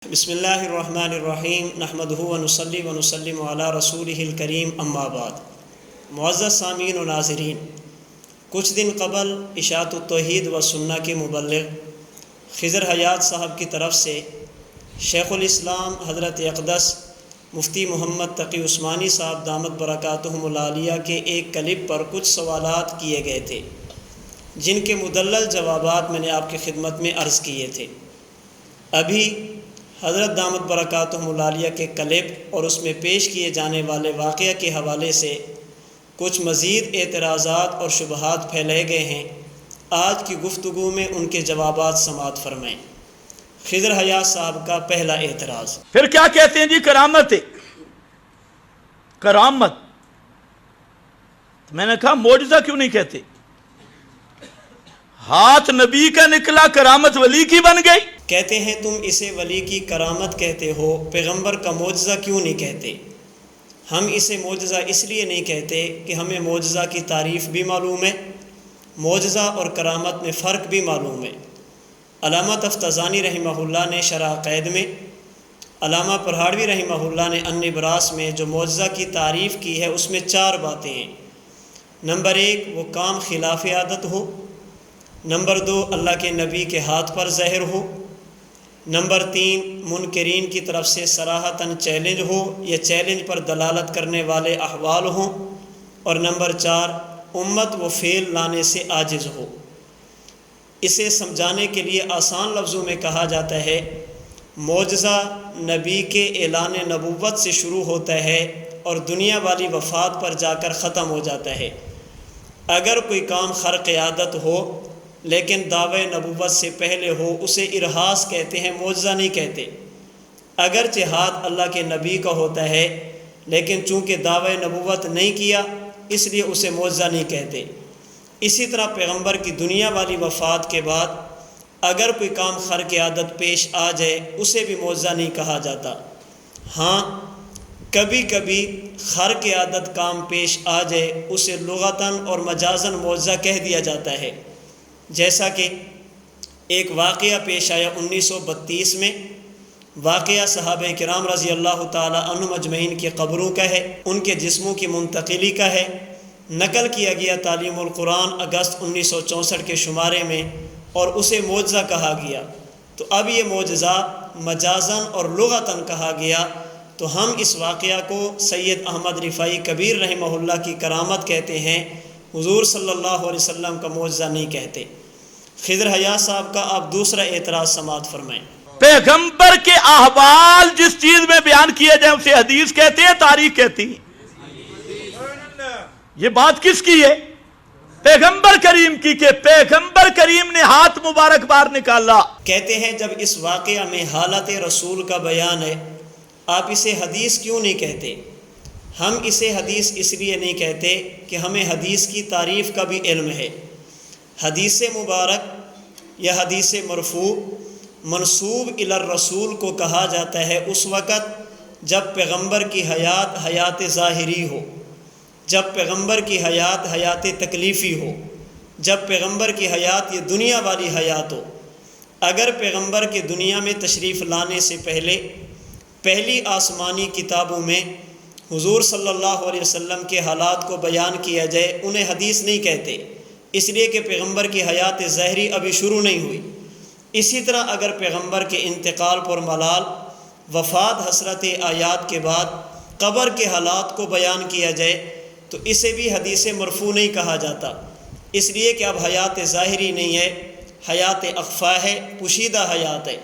بسم اللہ الرحمن الرحیم نحمدہ ونصلی ونسلم علی رسولہ الکریم اما بعد۔ معزز سامعین و ناظرین، کچھ دن قبل اشاعت التوحید و سنہ کے مبلغ خضر حیات صاحب کی طرف سے شیخ الاسلام حضرت اقدس مفتی محمد تقی عثمانی صاحب دامت برکاتہم العالیہ کے ایک کلپ پر کچھ سوالات کیے گئے تھے، جن کے مدلل جوابات میں نے آپ کی خدمت میں عرض کیے تھے۔ ابھی حضرت دامت برکاتہم العالیہ کے کلپ اور اس میں پیش کیے جانے والے واقعہ کے حوالے سے کچھ مزید اعتراضات اور شبہات پھیلائے گئے ہیں۔ آج کی گفتگو میں ان کے جوابات سماعت فرمائیں۔ خضر حیات صاحب کا پہلا اعتراض۔ پھر کیا کہتے ہیں جی؟ کرامت ہے، کرامت۔ میں نے کہا معجزہ کیوں نہیں کہتے؟ ہاتھ نبی کا نکلا، کرامت ولی کی بن گئی۔ کہتے ہیں تم اسے ولی کی کرامت کہتے ہو، پیغمبر کا معجزہ کیوں نہیں کہتے؟ ہم اسے معجزہ اس لیے نہیں کہتے کہ ہمیں معجزہ کی تعریف بھی معلوم ہے، معجزہ اور کرامت میں فرق بھی معلوم ہے۔ علامہ تفتزانی رحمہ اللہ نے شرح عقائد میں، علامہ پرہاڑوی رحمہ اللہ نے النبراس میں جو معجزہ کی تعریف کی ہے، اس میں 4 باتیں ہیں۔ نمبر 1، وہ کام خلاف عادت ہو۔ نمبر 2، اللہ کے نبی کے ہاتھ پر ظاہر ہو۔ نمبر 3، منکرین کی طرف سے صراحتاً چیلنج ہو یا چیلنج پر دلالت کرنے والے احوال ہوں۔ اور نمبر 4، امت و فعل لانے سے عاجز ہو۔ اسے سمجھانے کے لیے آسان لفظوں میں کہا جاتا ہے، معجزہ نبی کے اعلان نبوت سے شروع ہوتا ہے اور دنیا والی وفات پر جا کر ختم ہو جاتا ہے۔ اگر کوئی کام خرق عادت ہو لیکن دعوی نبوت سے پہلے ہو، اسے ارہاس کہتے ہیں، معجزہ نہیں کہتے۔ اگرچہ ہاتھ اللہ کے نبی کا ہوتا ہے لیکن چونکہ دعوی نبوت نہیں کیا اس لیے اسے معجزہ نہیں کہتے۔ اسی طرح پیغمبر کی دنیا والی وفات کے بعد اگر کوئی کام خرق عادت پیش آ جائے اسے بھی معجزہ نہیں کہا جاتا۔ ہاں، کبھی کبھی خرق عادت کام پیش آ جائے اسے لغتاً اور مجازاً معجزہ کہہ دیا جاتا ہے، جیسا کہ ایک واقعہ پیش آیا 1932 میں۔ واقعہ صحابہ کرام رضی اللہ تعالی عنہم اجمعین کی قبروں کا ہے، ان کے جسموں کی منتقلی کا ہے۔ نقل کیا گیا تعلیم القرآن اگست 1964 کے شمارے میں اور اسے معجزہ کہا گیا۔ تو اب یہ معجزہ مجازاً اور لغتاً کہا گیا تو ہم اس واقعہ کو سید احمد رفاعی کبیر رحمہ اللہ کی کرامت کہتے ہیں، حضور صلی اللہ علیہ وسلم کا معجزہ نہیں کہتے۔ خضر حیات صاحب کا آپ دوسرا اعتراض سماعت فرمائیں۔ پیغمبر کے احوال جس چیز میں بیان کیے جائیں اسے حدیث کہتے ہیں، تاریخ کہتی ہیں۔ یہ بات کس کی ہے؟ پیغمبر کریم کی، کہ پیغمبر کریم نے ہاتھ مبارک باہر نکالا۔ کہتے ہیں جب اس واقعہ میں حالت رسول کا بیان ہے، آپ اسے حدیث کیوں نہیں کہتے؟ ہم اسے حدیث اس لیے نہیں کہتے کہ ہمیں حدیث کی تعریف کا بھی علم ہے۔ حدیث مبارک یا حدیث مرفوع منسوب الی الرسول کو کہا جاتا ہے اس وقت جب پیغمبر کی حیات ظاہری ہو، جب پیغمبر کی حیات تکلیفی ہو، جب پیغمبر کی حیات یہ دنیا والی حیات ہو۔ اگر پیغمبر کے دنیا میں تشریف لانے سے پہلی آسمانی کتابوں میں حضور صلی اللہ علیہ وسلم کے حالات کو بیان کیا جائے، انہیں حدیث نہیں کہتے، اس لیے کہ پیغمبر کی حیات ظاہری ابھی شروع نہیں ہوئی۔ اسی طرح اگر پیغمبر کے انتقال پر ملال، وفات، حسرت آیات کے بعد قبر کے حالات کو بیان کیا جائے تو اسے بھی حدیث مرفوع نہیں کہا جاتا، اس لیے کہ اب حیات ظاہری نہیں ہے، حیات اخفا ہے، پوشیدہ حیات ہے۔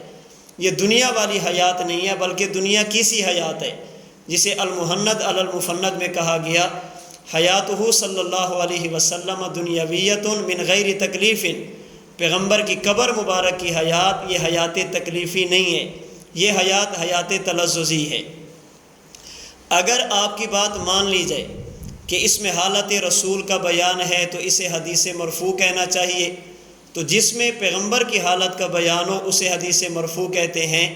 یہ دنیا والی حیات نہیں ہے بلکہ دنیا کی سی حیات ہے، جسے المہند علی المفند میں کہا گیا، حیاتہ صلی اللہ علیہ وسلم دنیاویت من غیر تکلیف۔ پیغمبر کی قبر مبارک کی حیات یہ حیات تکلیفی نہیں ہے، یہ حیات تلذذی ہے۔ اگر آپ کی بات مان لی جائے کہ اس میں حالت رسول کا بیان ہے تو اسے حدیث مرفوع کہنا چاہیے، تو جس میں پیغمبر کی حالت کا بیان ہو اسے حدیث مرفوع کہتے ہیں،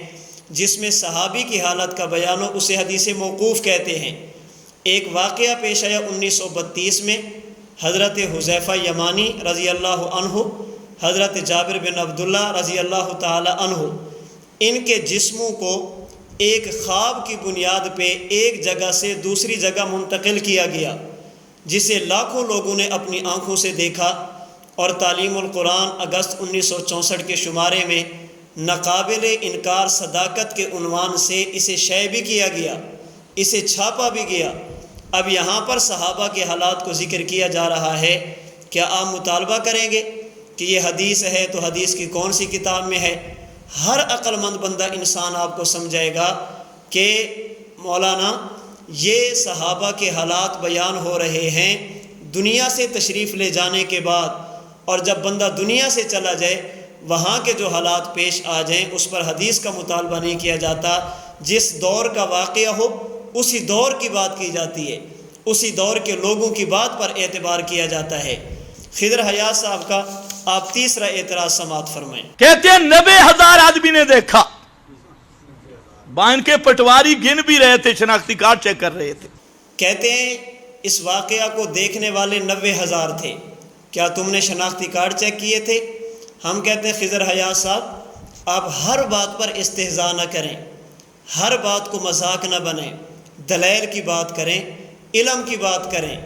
جس میں صحابی کی حالت کا بیان ہو اسے حدیث موقوف کہتے ہیں۔ ایک واقعہ پیش آیا 1932 میں، حضرت حذیفہ یمانی رضی اللہ عنہ، حضرت جابر بن عبداللہ رضی اللہ تعالی عنہ ان کے جسموں کو ایک خواب کی بنیاد پہ ایک جگہ سے دوسری جگہ منتقل کیا گیا، جسے لاکھوں لوگوں نے اپنی آنکھوں سے دیکھا، اور تعلیم القرآن اگست 1964 کے شمارے میں ناقابل انکار صداقت کے عنوان سے اسے شائع بھی کیا گیا، اسے چھاپا بھی گیا۔ اب یہاں پر صحابہ کے حالات کو ذکر کیا جا رہا ہے۔ کیا آپ مطالبہ کریں گے کہ یہ حدیث ہے تو حدیث کی کون سی کتاب میں ہے؟ ہر عقل مند بندہ انسان آپ کو سمجھائے گا کہ مولانا یہ صحابہ کے حالات بیان ہو رہے ہیں دنیا سے تشریف لے جانے کے بعد، اور جب بندہ دنیا سے چلا جائے وہاں کے جو حالات پیش آ جائیں اس پر حدیث کا مطالبہ نہیں کیا جاتا۔ جس دور کا واقعہ ہو اسی دور کی بات کی جاتی ہے، اسی دور کے لوگوں کی بات پر اعتبار کیا جاتا ہے۔ خضر حیات صاحب کا آپ تیسرا اعتراض سماعت فرمائیں۔ کہتے ہیں 90,000 آدمی نے دیکھا، بان کے پٹواری گن بھی رہے تھے، شناختی کارڈ چیک کر رہے تھے۔ کہتے ہیں اس واقعہ کو دیکھنے والے 90,000 تھے، کیا تم نے شناختی کارڈ چیک کیے تھے؟ ہم کہتے ہیں خضر حیات صاحب آپ ہر بات پر استہزاء نہ کریں، ہر بات کو مذاق نہ بنائیں، دلائل کی بات کریں، علم کی بات کریں۔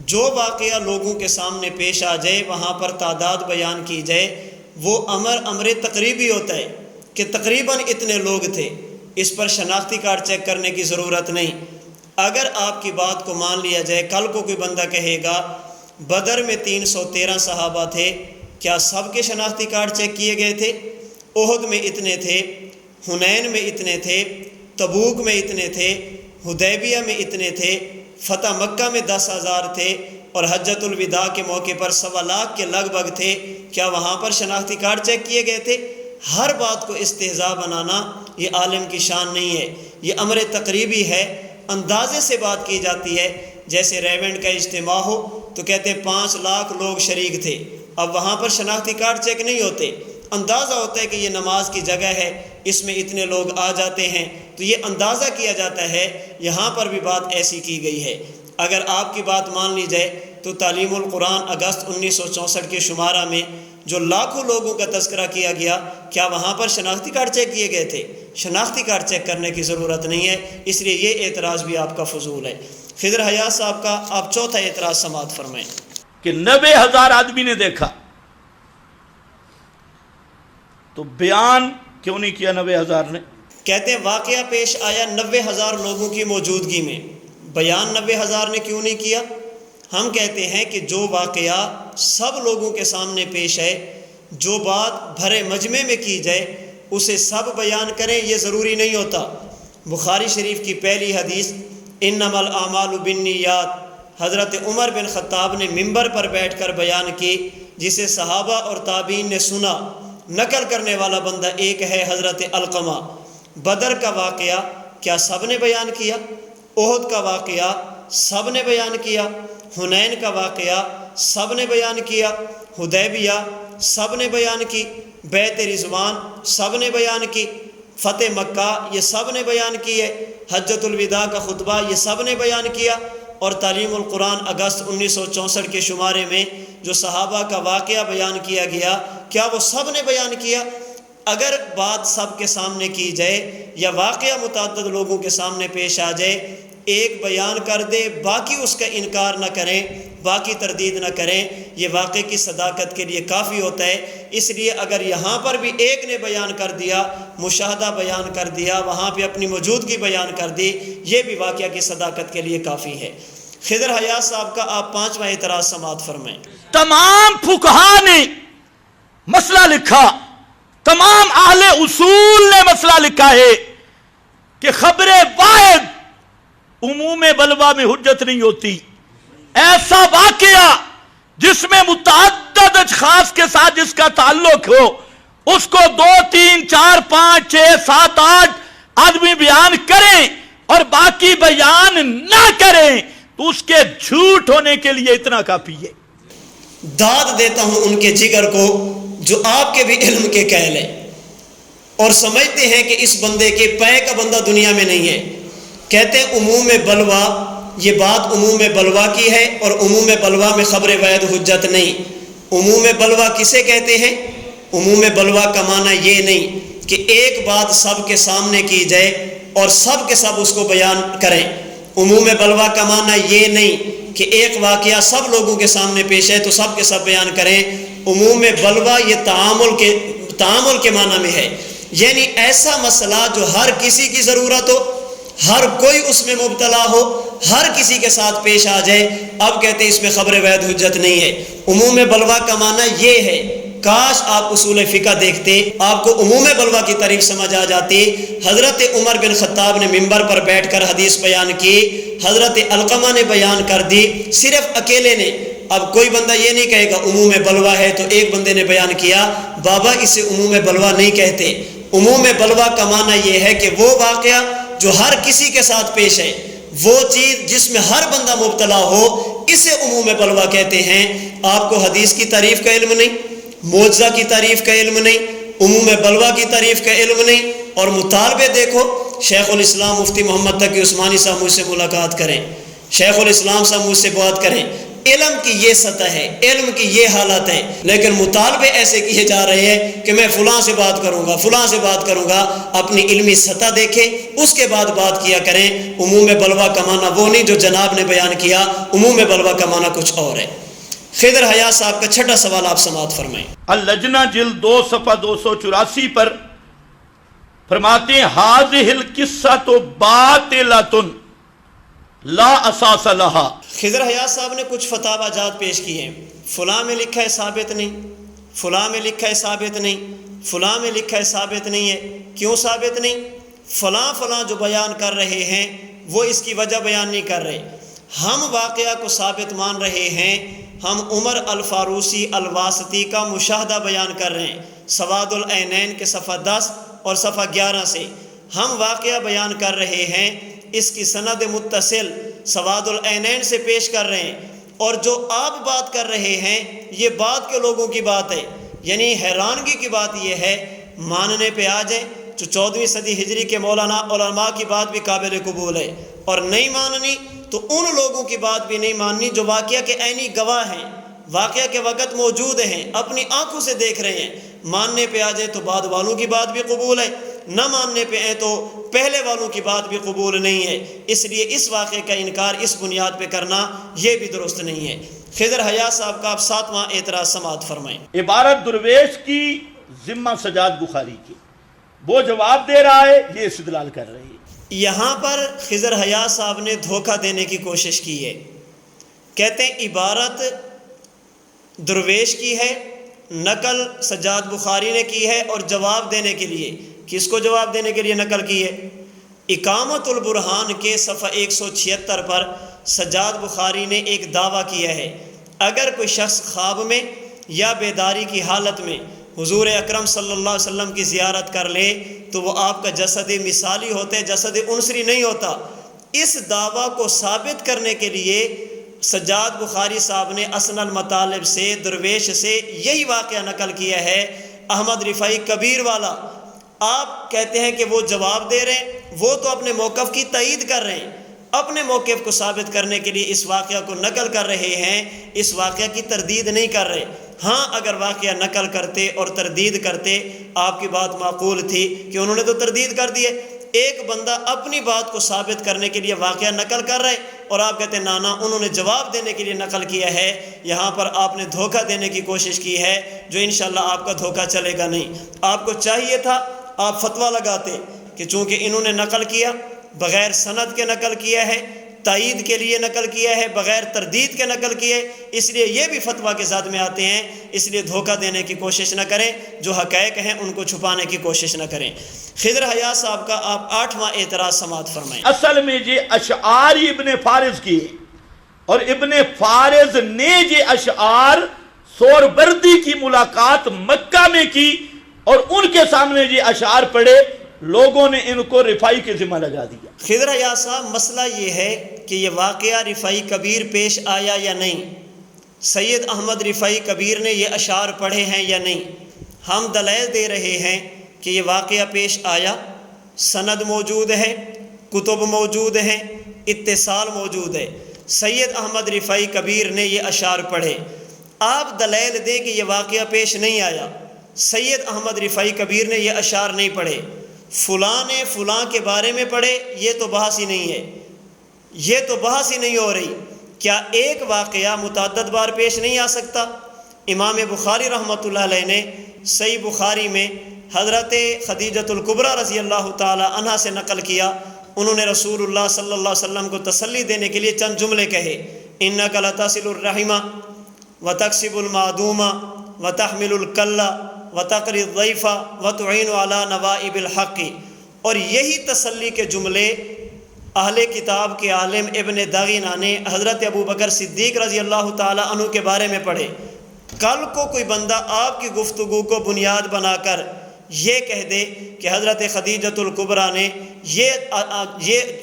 جو واقعہ لوگوں کے سامنے پیش آ جائے وہاں پر تعداد بیان کی جائے، وہ امر تقریبی ہوتا ہے کہ تقریباً اتنے لوگ تھے، اس پر شناختی کارڈ چیک کرنے کی ضرورت نہیں۔ اگر آپ کی بات کو مان لیا جائے، کل کو کوئی بندہ کہے گا بدر میں 313 صحابہ تھے، کیا سب کے شناختی کارڈ چیک کیے گئے تھے؟ احد میں اتنے تھے، حنین میں اتنے تھے، تبوک میں اتنے تھے، حدیبیہ میں اتنے تھے، فتح مکہ میں 10,000 تھے، اور حجۃ الوداع کے موقع پر 1.25 لاکھ کے لگ بھگ تھے، کیا وہاں پر شناختی کارڈ چیک کیے گئے تھے؟ ہر بات کو استہزاء بنانا یہ عالم کی شان نہیں ہے، یہ امر تقریبی ہے، اندازے سے بات کی جاتی ہے۔ جیسے ریونڈ کا اجتماع ہو تو کہتے 5 لاکھ لوگ شریک تھے، اب وہاں پر شناختی کارڈ چیک نہیں ہوتے، اندازہ ہوتا ہے کہ یہ نماز کی جگہ ہے، اس میں اتنے لوگ آ جاتے ہیں، تو یہ اندازہ کیا جاتا ہے۔ یہاں پر بھی بات ایسی کی گئی ہے۔ اگر آپ کی بات مان لی جائے تو تعلیم القرآن اگست 1964 کے شمارہ میں جو لاکھوں لوگوں کا تذکرہ کیا گیا، کیا وہاں پر شناختی کارڈ چیک کیے گئے تھے؟ شناختی کارڈ چیک کرنے کی ضرورت نہیں ہے، اس لیے یہ اعتراض بھی آپ کا فضول ہے۔ خضر حیات صاحب کا آپ چوتھا اعتراض سماعت فرمائیں۔ کہ 90,000 آدمی نے دیکھا تو بیان کیوں نہیں کیا 90,000 نے؟ کہتے ہیں واقعہ پیش آیا 90,000 لوگوں کی موجودگی میں، بیان 90,000 نے کیوں نہیں کیا؟ ہم کہتے ہیں کہ جو واقعہ سب لوگوں کے سامنے پیش ہے، جو بات بھرے مجمع میں کی جائے اسے سب بیان کریں، یہ ضروری نہیں ہوتا۔ بخاری شریف کی پہلی حدیث انما الاعمال بالنیات حضرت عمر بن خطاب نے منبر پر بیٹھ کر بیان کی، جسے صحابہ اور تابعین نے سنا۔ نقل کرنے والا بندہ ایک ہے حضرت علقمہ۔ بدر کا واقعہ کیا سب نے بیان کیا؟ احد کا واقعہ سب نے بیان کیا؟ حنین کا واقعہ سب نے بیان کیا؟ حدیبیہ سب نے بیان کی؟ بیعت رضوان سب نے بیان کی؟ فتح مکہ یہ سب نے بیان کی ہے؟ حجۃ الوداع کا خطبہ یہ سب نے بیان کیا؟ اور تعلیم القرآن اگست 1964 کے شمارے میں جو صحابہ کا واقعہ بیان کیا گیا، کیا وہ سب نے بیان کیا؟ اگر بات سب کے سامنے کی جائے یا واقعہ متعدد لوگوں کے سامنے پیش آ جائے، ایک بیان کر دے باقی اس کا انکار نہ کریں، باقی تردید نہ کریں، یہ واقعے کی صداقت کے لیے کافی ہوتا ہے۔ اس لیے اگر یہاں پر بھی ایک نے بیان کر دیا، مشاہدہ بیان کر دیا، وہاں پہ اپنی موجودگی بیان کر دی، یہ بھی واقعہ کی صداقت کے لیے کافی ہے۔ خضر حیات صاحب کا آپ پانچواں اعتراض سماعت فرمائیں۔ تمام فقہا نے مسئلہ لکھا، تمام اہل اصول نے مسئلہ لکھا ہے کہ خبر واحد عموم بلوا میں حجت نہیں ہوتی۔ ایسا واقعہ جس میں متعدد اشخاص کے ساتھ جس کا تعلق ہو، اس کو 2 3 4 5 6 7 8 آدمی بیان کریں اور باقی بیان نہ کریں تو اس کے جھوٹ ہونے کے لیے اتنا کافی ہے۔ داد دیتا ہوں ان کے جگر کو جو آپ کے بھی علم کے قائل ہیں اور سمجھتے ہیں کہ اس بندے کے پے کا بندہ دنیا میں نہیں ہے۔ کہتے ہیں عموم بلوا، یہ بات عموم بلوا کی ہے اور عموم بلوا میں خبر واحد حجت نہیں۔ عموم بلوا کسے کہتے ہیں؟ عموم بلوا کا معنی یہ نہیں کہ ایک بات سب کے سامنے کی جائے اور سب کے سب اس کو بیان کریں۔ عموم بلوا کا معنی یہ نہیں کہ ایک واقعہ سب لوگوں کے سامنے پیش ہے تو سب کے سب بیان کریں۔ عموم بلوا یہ تعامل کے معنی میں ہے، یعنی ایسا مسئلہ جو ہر کسی کی ضرورت ہو، ہر کوئی اس میں مبتلا ہو، ہر کسی کے ساتھ پیش آ جائے۔ اب کہتے ہیں اس میں خبر وید حجت نہیں ہے۔ عموم بلوا کا معنی یہ ہے، کاش آپ اصول فقہ دیکھتے، آپ کو عموم بلوا کی تعریف سمجھ آ جاتی۔ حضرت عمر بن خطاب نے منبر پر بیٹھ کر حدیث بیان کی، حضرت علقمہ نے بیان کر دی، صرف اکیلے نے۔ اب کوئی بندہ یہ نہیں کہے گا عموم بلوا ہے، تو ایک بندے نے بیان کیا، بابا اسے عموم بلوا نہیں کہتے۔ عموم بلوا کا معنی یہ ہے کہ وہ واقعہ جو ہر کسی کے ساتھ پیش ہے، وہ چیز جس میں ہر بندہ مبتلا ہو، اسے عموم بلوا کہتے ہیں۔ آپ کو حدیث کی تعریف کا علم نہیں، معجزہ کی تعریف کا علم نہیں، عموم بلوا کی تعریف کا علم نہیں، اور مطالبے دیکھو۔ شیخ الاسلام مفتی محمد تقی عثمانی صاحب مجھ سے ملاقات کریں، شیخ الاسلام صاحب مجھ سے بات کریں، علم کی یہ سطح ہے، علم کی یہ حالت ہے، لیکن مطالبے ایسے کیے جا رہے ہیں کہ میں فلاں سے بات کروں گا، فلاں سے بات کروں گا۔ اپنی علمی سطح دیکھیں، اس کے بعد بات کیا کریں۔ عموم بلوا کا معنی وہ نہیں جو جناب نے بیان کیا، عموم بلوا کا معنی کچھ اور ہے۔ خضر حیات صاحب کا چھٹا سوال آپ سماعت فرمائیں۔ اللجنہ جلد 2 صفحہ 284 پر فرماتے ہیں ہاذہ القصۃ باطلۃ لا اساس لہا۔ خضر حیات صاحب نے کچھ فتاوی جات پیش کیے ہیں، فلاں میں لکھا ہے ثابت نہیں، فلاں میں لکھا ہے ثابت نہیں، فلاں میں لکھا ہے ثابت نہیں ہے۔ کیوں ثابت نہیں؟ فلاں جو بیان کر رہے ہیں وہ اس کی وجہ بیان نہیں کر رہے۔ ہم واقعہ کو ثابت مان رہے ہیں، ہم عمر الفاروسی الواسطی کا مشاہدہ بیان کر رہے ہیں، سواد العینین کے صفحہ 10 اور صفحہ 11 سے ہم واقعہ بیان کر رہے ہیں، اس کی سند متصل سواد العینین سے پیش کر رہے ہیں، اور جو آپ بات کر رہے ہیں یہ بعد کے لوگوں کی بات ہے۔ یعنی حیرانگی کی بات یہ ہے، ماننے پہ آ جائیں جو 14ویں صدی ہجری کے مولانا علماء کی بات بھی قابل قبول ہے، اور نہیں ماننی تو ان لوگوں کی بات بھی نہیں ماننی جو واقعہ کے عینی گواہ ہیں، واقعہ کے وقت موجود ہیں، اپنی آنکھوں سے دیکھ رہے ہیں۔ ماننے پہ آ جائیں تو بعد والوں کی بات بھی قبول ہے، نہ ماننے پہ ہیں تو پہلے والوں کی بات بھی قبول نہیں ہے۔ اس لیے اس واقعے کا انکار اس بنیاد پہ کرنا یہ بھی درست نہیں ہے۔ خضر حیات صاحب کا آپ 7واں اعتراض سماعت فرمائیں۔ عبارت درویش کی ذمہ سجاد بخاری کی، وہ جواب دے رہا ہے، یہ استدلال کر رہی ہے۔ یہاں پر خضر حیات صاحب نے دھوکہ دینے کی کوشش کی ہے۔ کہتے ہیں عبارت درویش کی ہے، نقل سجاد بخاری نے کی ہے، اور جواب دینے کے لیے کس کو جواب دینے کے لیے نقل کی ہے؟ اقامت البرہان کے صفحہ 176 پر سجاد بخاری نے ایک دعویٰ کیا ہے، اگر کوئی شخص خواب میں یا بیداری کی حالت میں حضور اکرم صلی اللہ علیہ وسلم کی زیارت کر لے تو وہ آپ کا جسد مثالی ہوتا ہے، جسد عنصری نہیں ہوتا۔ اس دعویٰ کو ثابت کرنے کے لیے سجاد بخاری صاحب نے اسن المطالب سے درویش سے یہی واقعہ نقل کیا ہے، احمد رفاعی کبیر والا۔ آپ کہتے ہیں کہ وہ جواب دے رہے ہیں، وہ تو اپنے موقف کی تائید کر رہے ہیں، اپنے موقف کو ثابت کرنے کے لیے اس واقعہ کو نقل کر رہے ہیں، اس واقعہ کی تردید نہیں کر رہے۔ ہاں اگر واقعہ نقل کرتے اور تردید کرتے، آپ کی بات معقول تھی کہ انہوں نے تو تردید کر دی ہے۔ ایک بندہ اپنی بات کو ثابت کرنے کے لیے واقعہ نقل کر رہے اور آپ کہتے ہیں نانا انہوں نے جواب دینے کے لیے نقل کیا ہے۔ یہاں پر آپ نے دھوکہ دینے کی کوشش کی ہے، جو انشاءاللہ آپ کا دھوکہ چلے گا نہیں۔ آپ کو چاہیے تھا آپ فتویٰ لگاتے کہ چونکہ انہوں نے نقل کیا، بغیر سند کے نقل کیا ہے، تائید کے لیے نقل کیا ہے، بغیر تردید کے نقل کیے، اس لیے یہ بھی فتویٰ کے ساتھ میں آتے ہیں۔ اس لیے دھوکہ دینے کی کوشش نہ کریں، جو حقائق ہیں ان کو چھپانے کی کوشش نہ کریں۔ خضر حیات صاحب کا آپ 8واں اعتراض سماعت فرمائیں۔ اصل میں یہ اشعار ابن فارز کی، اور ابن فارز نے یہ اشعار سوربردی کی ملاقات مکہ میں کی، اور ان کے سامنے یہ اشعار پڑھے، لوگوں نے ان کو رفاعی کے ذمہ لگا دیا۔ خضر حیات صاحب مسئلہ یہ ہے کہ یہ واقعہ رفاعی کبیر پیش آیا یا نہیں، سید احمد رفاعی کبیر نے یہ اشعار پڑھے ہیں یا نہیں۔ ہم دلائل دے رہے ہیں کہ یہ واقعہ پیش آیا، سند موجود ہے، کتب موجود ہیں، اتصال موجود ہے، سید احمد رفاعی کبیر نے یہ اشعار پڑھے۔ آپ دلائل دیں کہ یہ واقعہ پیش نہیں آیا، سید احمد رفاعی کبیر نے یہ اشعار نہیں پڑھے، فلاں نے فلاں کے بارے میں پڑھے، یہ تو بحث ہی نہیں ہے، یہ تو بحث ہی نہیں ہو رہی۔ کیا ایک واقعہ متعدد بار پیش نہیں آ سکتا؟ امام بخاری رحمۃ اللہ علیہ نے صحیح بخاری میں حضرت خدیجۃ الکبریٰ رضی اللہ تعالی عنہا سے نقل کیا، انہوں نے رسول اللہ صلی اللہ علیہ وسلم کو تسلی دینے کے لیے چند جملے کہے، اِنَّكَ لَتَصِلُ الرَّحِمَ وَتَكْسِبُ الْمَعْدُومَ وَتَحْمِلُ الْكَلَّ وَتَقْرِي الضَّيْفَ وَتُعِينُ عَلَى نَوَائِبِ الْحَقِّ۔ اور یہی تسلی کے جملے اہل کتاب کے عالم ابن دغینہ نے حضرت ابو بکر صدیق رضی اللہ تعالی عنہ کے بارے میں پڑھے۔ کل کو کوئی بندہ آپ کی گفتگو کو بنیاد بنا کر یہ کہہ دے کہ حضرت خدیجۃ الکبریٰ نے یہ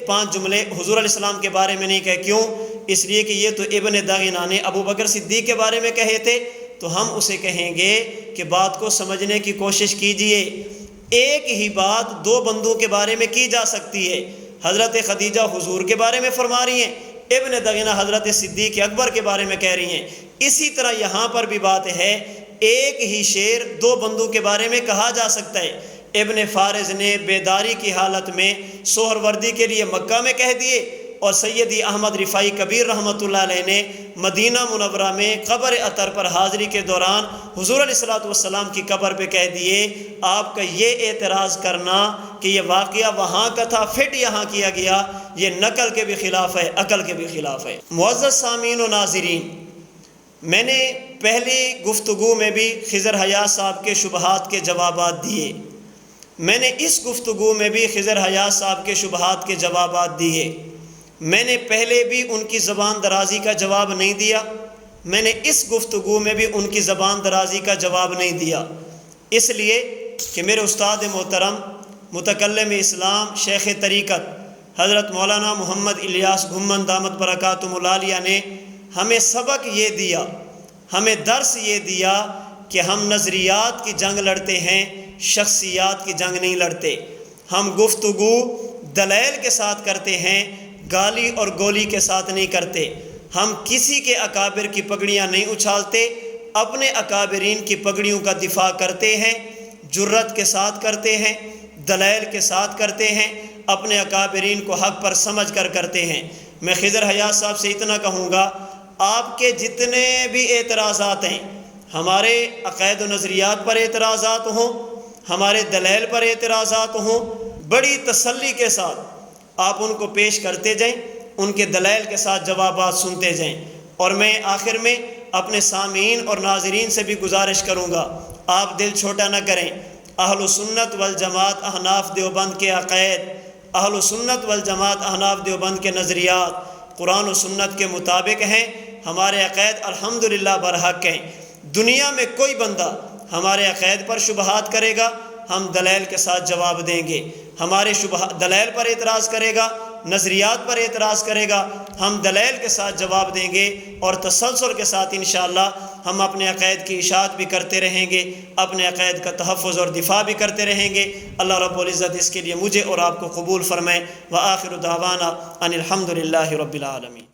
5 جملے حضور علیہ السلام کے بارے میں نہیں کہے، کیوں؟ اس لیے کہ یہ تو ابن دغینہ نے ابو بکر صدیق کے بارے میں کہے تھے، تو ہم اسے کہیں گے کہ بات کو سمجھنے کی کوشش کیجئے۔ ایک ہی بات 2 بندوں کے بارے میں کی جا سکتی ہے۔ حضرت خدیجہ حضور کے بارے میں فرما رہی ہیں، ابن دغینہ حضرت صدیق اکبر کے بارے میں کہہ رہی ہیں۔ اسی طرح یہاں پر بھی بات ہے، ایک ہی شعر 2 بندوں کے بارے میں کہا جا سکتا ہے۔ ابن فارض نے بیداری کی حالت میں سہروردی کے لیے مکہ میں کہہ دیے، اور سیدی احمد رفاعی کبیر رحمۃ اللہ علیہ نے مدینہ منورہ میں قبر اطہر پر حاضری کے دوران حضور علیہ السلام کی قبر پہ کہہ دیے۔ آپ کا یہ اعتراض کرنا کہ یہ واقعہ وہاں کا تھا، فٹ یہاں کیا گیا، یہ نقل کے بھی خلاف ہے، عقل کے بھی خلاف ہے۔ معزز سامعین و ناظرین، میں نے پہلی گفتگو میں بھی خضر حیات صاحب کے شبہات کے جوابات دیے، میں نے اس گفتگو میں بھی خضر حیات صاحب کے شبہات کے جوابات دیے۔ میں نے پہلے بھی ان کی زبان درازی کا جواب نہیں دیا، میں نے اس گفتگو میں بھی ان کی زبان درازی کا جواب نہیں دیا، اس لیے کہ میرے استاد محترم متکلم اسلام شیخ طریقت حضرت مولانا محمد الیاس گھمن دامت برکاتہم العالیہ نے ہمیں سبق یہ دیا، ہمیں درس یہ دیا کہ ہم نظریات کی جنگ لڑتے ہیں، شخصیات کی جنگ نہیں لڑتے۔ ہم گفتگو دلائل کے ساتھ کرتے ہیں، گالی اور گولی کے ساتھ نہیں کرتے۔ ہم کسی کے اکابر کی پگڑیاں نہیں اچھالتے، اپنے اکابرین کی پگڑیوں کا دفاع کرتے ہیں، جرت کے ساتھ کرتے ہیں، دلائل کے ساتھ کرتے ہیں، اپنے اکابرین کو حق پر سمجھ کر کرتے ہیں۔ میں خضر حیات صاحب سے اتنا کہوں گا، آپ کے جتنے بھی اعتراضات ہیں، ہمارے عقائد و نظریات پر اعتراضات ہوں، ہمارے دلائل پر اعتراضات ہوں، بڑی تسلی کے ساتھ آپ ان کو پیش کرتے جائیں، ان کے دلائل کے ساتھ جوابات سنتے جائیں۔ اور میں آخر میں اپنے سامعین اور ناظرین سے بھی گزارش کروں گا، آپ دل چھوٹا نہ کریں۔ اہل سنت والجماعت احناف دیوبند کے عقائد، اہل سنت والجماعت احناف دیوبند کے نظریات قرآن و سنت کے مطابق ہیں، ہمارے عقائد الحمدللہ برحق ہیں۔ دنیا میں کوئی بندہ ہمارے عقائد پر شبہات کرے گا، ہم دلائل کے ساتھ جواب دیں گے۔ ہمارے دلائل پر اعتراض کرے گا، نظریات پر اعتراض کرے گا، ہم دلائل کے ساتھ جواب دیں گے، اور تسلسل کے ساتھ انشاءاللہ ہم اپنے عقائد کی اشاعت بھی کرتے رہیں گے، اپنے عقائد کا تحفظ اور دفاع بھی کرتے رہیں گے۔ اللہ رب العزت اس کے لیے مجھے اور آپ کو قبول فرمائے۔ وآخر دعوانا ان الحمدللہ رب العالمین۔